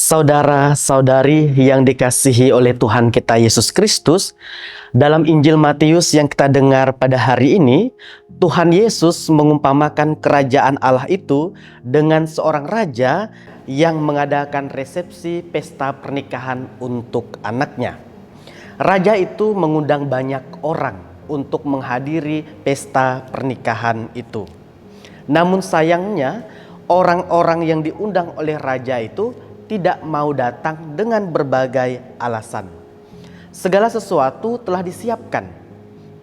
Saudara-saudari yang dikasihi oleh Tuhan kita Yesus Kristus, dalam Injil Matius yang kita dengar pada hari ini, Tuhan Yesus mengumpamakan kerajaan Allah itu dengan seorang raja yang mengadakan resepsi pesta pernikahan untuk anaknya. Raja itu mengundang banyak orang untuk menghadiri pesta pernikahan itu. Namun sayangnya, orang-orang yang diundang oleh raja itu tidak mau datang dengan berbagai alasan. Segala sesuatu telah disiapkan.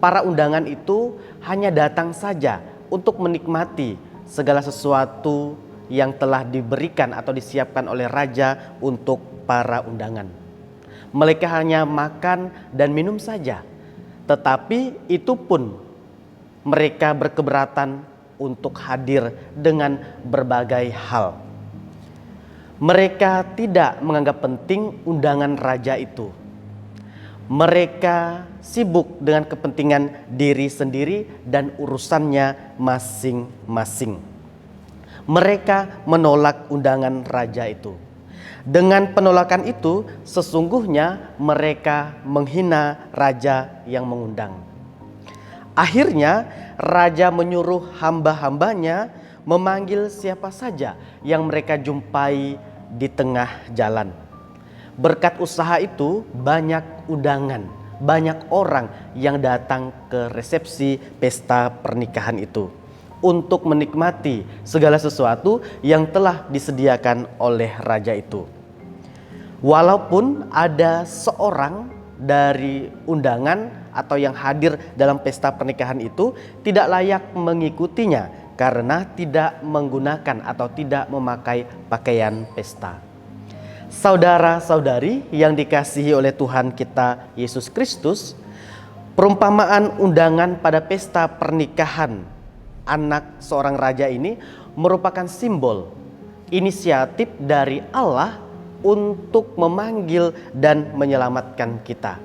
Para undangan itu hanya datang saja untuk menikmati segala sesuatu yang telah diberikan atau disiapkan oleh raja untuk para undangan. Mereka hanya makan dan minum saja. Tetapi itu pun mereka berkeberatan untuk hadir dengan berbagai hal. Mereka tidak menganggap penting undangan raja itu. Mereka sibuk dengan kepentingan diri sendiri dan urusannya masing-masing. Mereka menolak undangan raja itu. Dengan penolakan itu, sesungguhnya mereka menghina raja yang mengundang. Akhirnya, raja menyuruh hamba-hambanya memanggil siapa saja yang mereka jumpai di tengah jalan. Berkat usaha itu banyak undangan, banyak orang yang datang ke resepsi pesta pernikahan itu untuk menikmati segala sesuatu yang telah disediakan oleh raja itu. Walaupun ada seorang dari undangan atau yang hadir dalam pesta pernikahan itu tidak layak mengikutinya karena tidak menggunakan atau tidak memakai pakaian pesta. Saudara-saudari yang dikasihi oleh Tuhan kita Yesus Kristus, perumpamaan undangan pada pesta pernikahan anak seorang raja ini merupakan simbol inisiatif dari Allah untuk memanggil dan menyelamatkan kita.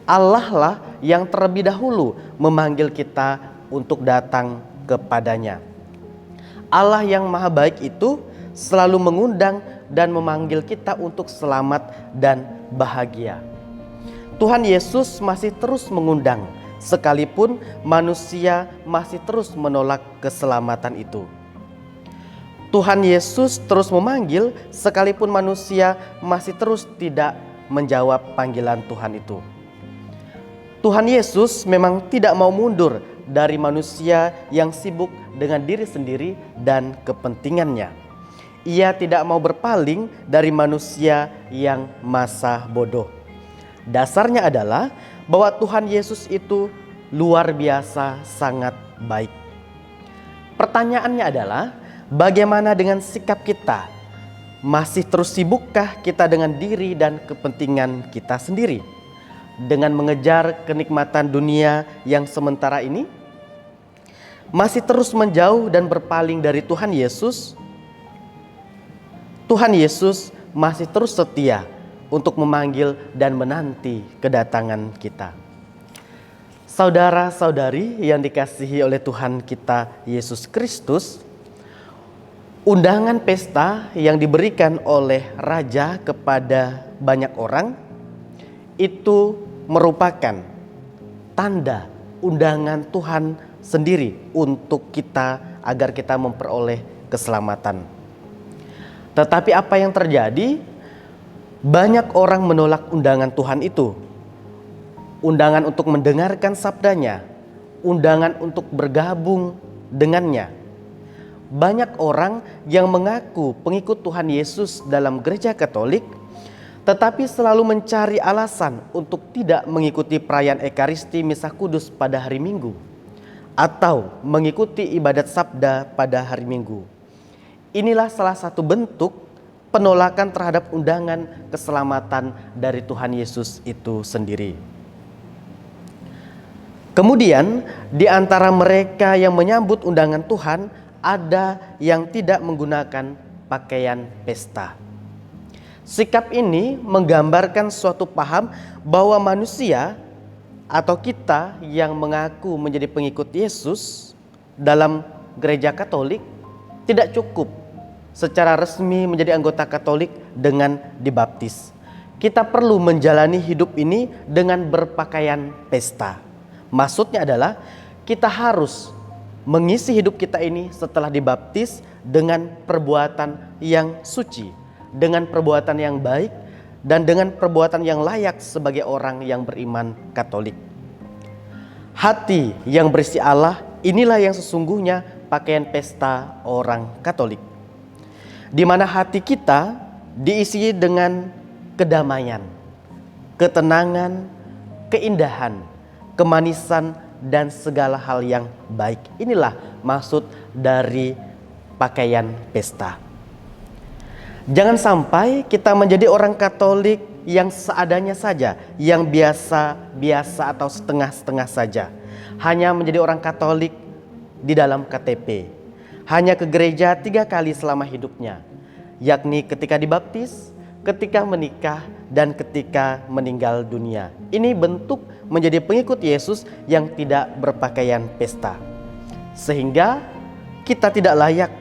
Allah lah yang terlebih dahulu memanggil kita untuk datang kepadanya. Allah yang maha baik itu selalu mengundang dan memanggil kita untuk selamat dan bahagia. Tuhan Yesus masih terus mengundang sekalipun manusia masih terus menolak keselamatan itu. Tuhan Yesus terus memanggil sekalipun manusia masih terus tidak menjawab panggilan Tuhan itu. Tuhan Yesus memang tidak mau mundur dari manusia yang sibuk dengan diri sendiri dan kepentingannya. Ia tidak mau berpaling dari manusia yang masa bodoh. Dasarnya adalah bahwa Tuhan Yesus itu luar biasa sangat baik. Pertanyaannya adalah, bagaimana dengan sikap kita? Masih terus sibukkah kita dengan diri dan kepentingan kita sendiri? Dengan mengejar kenikmatan dunia yang sementara ini? Masih terus menjauh dan berpaling dari Tuhan Yesus? Tuhan Yesus masih terus setia untuk memanggil dan menanti kedatangan kita. Saudara-saudari yang dikasihi oleh Tuhan kita Yesus Kristus, undangan pesta yang diberikan oleh raja kepada banyak orang itu merupakan tanda undangan Tuhan sendiri untuk kita agar kita memperoleh keselamatan. Tetapi apa yang terjadi? Banyak orang menolak undangan Tuhan itu. Undangan untuk mendengarkan sabdanya, undangan untuk bergabung dengannya. Banyak orang yang mengaku pengikut Tuhan Yesus dalam gereja Katolik, tetapi selalu mencari alasan untuk tidak mengikuti perayaan Ekaristi Misa Kudus pada hari Minggu atau mengikuti ibadat sabda pada hari Minggu. Inilah salah satu bentuk penolakan terhadap undangan keselamatan dari Tuhan Yesus itu sendiri. Kemudian di antara mereka yang menyambut undangan Tuhan ada yang tidak menggunakan pakaian pesta. Sikap ini menggambarkan suatu paham bahwa manusia atau kita yang mengaku menjadi pengikut Yesus dalam gereja Katolik tidak cukup secara resmi menjadi anggota Katolik dengan dibaptis. Kita perlu menjalani hidup ini dengan berpakaian pesta. Maksudnya adalah kita harus mengisi hidup kita ini setelah dibaptis dengan perbuatan yang suci, dengan perbuatan yang baik, dan dengan perbuatan yang layak sebagai orang yang beriman Katolik. Hati yang berisi Allah, inilah yang sesungguhnya pakaian pesta orang Katolik. Di mana hati kita diisi dengan kedamaian, ketenangan, keindahan, kemanisan, dan segala hal yang baik. Inilah maksud dari pakaian pesta. Jangan sampai kita menjadi orang Katolik yang seadanya saja, yang biasa-biasa atau setengah-setengah saja. Hanya menjadi orang Katolik di dalam KTP. Hanya ke gereja 3 kali selama hidupnya, yakni ketika dibaptis, ketika menikah, dan ketika meninggal dunia. Ini bentuk menjadi pengikut Yesus yang tidak berpakaian pesta. Sehingga kita tidak layak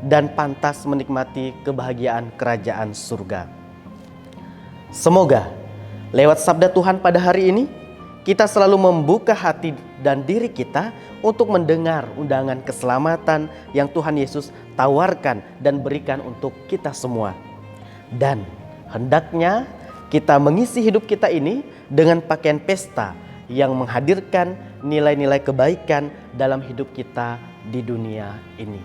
dan pantas menikmati kebahagiaan kerajaan surga. Semoga lewat sabda Tuhan pada hari ini, kita selalu membuka hati dan diri kita untuk mendengar undangan keselamatan yang Tuhan Yesus tawarkan dan berikan untuk kita semua. Dan hendaknya kita mengisi hidup kita ini dengan pakaian pesta yang menghadirkan nilai-nilai kebaikan dalam hidup kita di dunia ini.